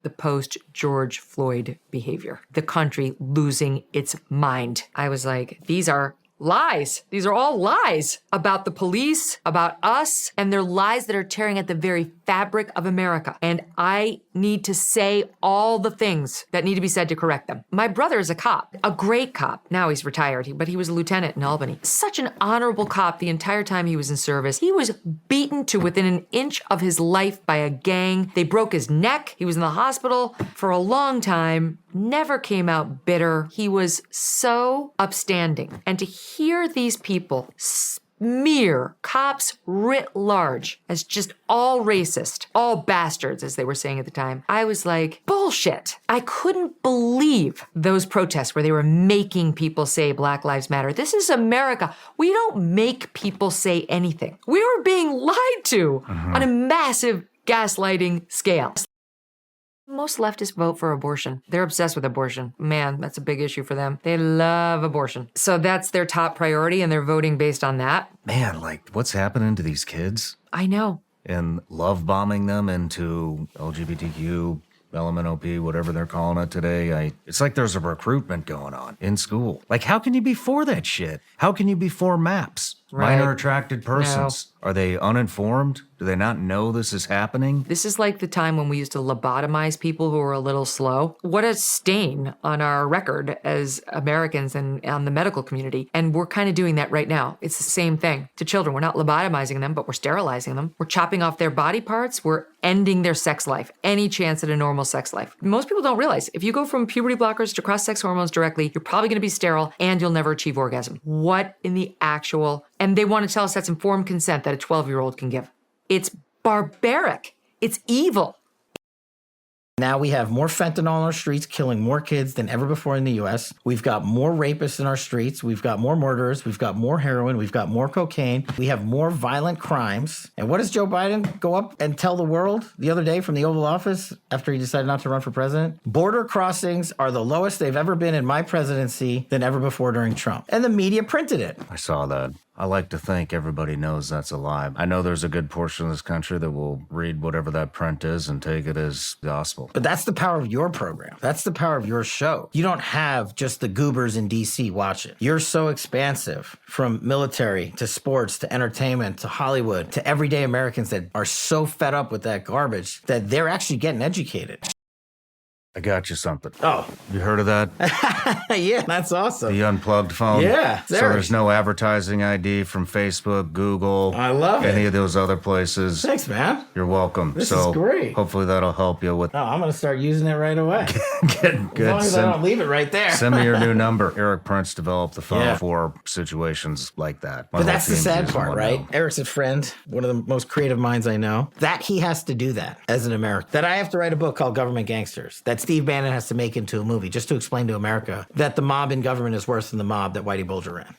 the post-George Floyd behavior. The country losing its mind. I was like, these are lies. These are all lies about the police, about us, and they're lies that are tearing at the very fabric of America. And I need to say all the things that need to be said to correct them. My brother is a cop, a great cop. Now he's retired, but he was a lieutenant in Albany. Such an honorable cop the entire time he was in service. He was beaten to within an inch of his life by a gang. They broke his neck. He was in the hospital for a long time. Never came out bitter. He was so upstanding. And to hear these people smear cops writ large as just all racist, all bastards, as they were saying at the time, I was like, bullshit. I couldn't believe those protests where they were making people say Black Lives Matter. This is America. We don't make people say anything. We were being lied to on a massive gaslighting scale. Most leftists vote for abortion. They're obsessed with abortion. Man, that's a big issue for them. They love abortion. So that's their top priority, and they're voting based on that. Man, like, what's happening to these kids? I know. And love bombing them into LGBTQ, LMNOP, whatever they're calling it today. It's like there's a recruitment going on in school. Like, how can you be for that shit? How can you be for MAPS? Right. Minor attracted persons. No. Are they uninformed? Do they not know this is happening? This is like the time when we used to lobotomize people who were a little slow. What a stain on our record as Americans and on the medical community. And we're kind of doing that right now. It's the same thing to children. We're not lobotomizing them, but we're sterilizing them. We're chopping off their body parts. We're ending their sex life, any chance at a normal sex life. Most people don't realize if you go from puberty blockers to cross-sex hormones directly, you're probably going to be sterile and you'll never achieve orgasm. What in the actual... And they want to tell us that's informed consent that a 12-year-old can give. It's barbaric. It's evil. Now we have more fentanyl on our streets, killing more kids than ever before in the U.S. We've got more rapists in our streets. We've got more murderers. We've got more heroin. We've got more cocaine. We have more violent crimes. And what does Joe Biden go up and tell the world the other day from the Oval Office after he decided not to run for president? Border crossings are the lowest they've ever been in my presidency than ever before during Trump. And the media printed it. I saw that. I like to think everybody knows that's a lie. I know there's a good portion of this country that will read whatever that print is and take it as gospel. But that's the power of your program. That's the power of your show. You don't have just the goobers in D.C. watch it. You're so expansive, from military to sports to entertainment to Hollywood to everyday Americans that are so fed up with that garbage that they're actually getting educated. I got you something. Oh. You heard of that? Yeah, that's awesome. The unplugged phone? Yeah. So there's no advertising ID from Facebook, Google. I love it. Any of those other places. Thanks, man. You're welcome. This is great. Hopefully that'll help you with... Oh, I'm going to start using it right away. Good. As long as I don't leave it right there. Send me your new number. Eric Prince developed the phone for situations like that. But that's the sad part, right? Eric's a friend, one of the most creative minds I know. That he has to do that as an American. That I have to write a book called Government Gangsters. That Steve Bannon has to make into a movie just to explain to America that the mob in government is worse than the mob that Whitey Bulger ran.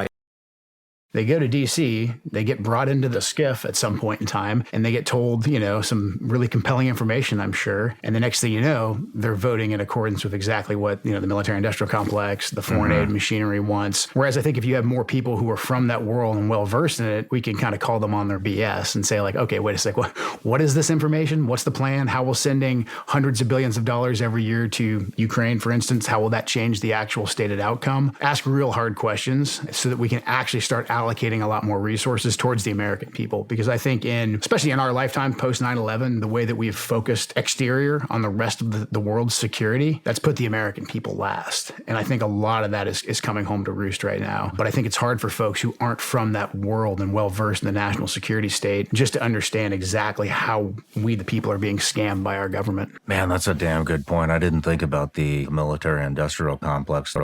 They go to D.C., they get brought into the skiff at some point in time, and they get told, some really compelling information, I'm sure. And the next thing you know, they're voting in accordance with exactly what, the military-industrial complex, the foreign aid machinery wants. Whereas I think if you have more people who are from that world and well-versed in it, we can kind of call them on their BS and say, like, okay, wait a sec, what is this information? What's the plan? How will sending hundreds of billions of dollars every year to Ukraine, for instance, how will that change the actual stated outcome? Ask real hard questions so that we can actually start allocating a lot more resources towards the American people. Because I think especially in our lifetime, post 9/11, the way that we've focused exterior on the rest of the world's security, that's put the American people last. And I think a lot of that is coming home to roost right now. But I think it's hard for folks who aren't from that world and well-versed in the national security state just to understand exactly how we, the people, are being scammed by our government. Man, that's a damn good point. I didn't think about the military-industrial complex.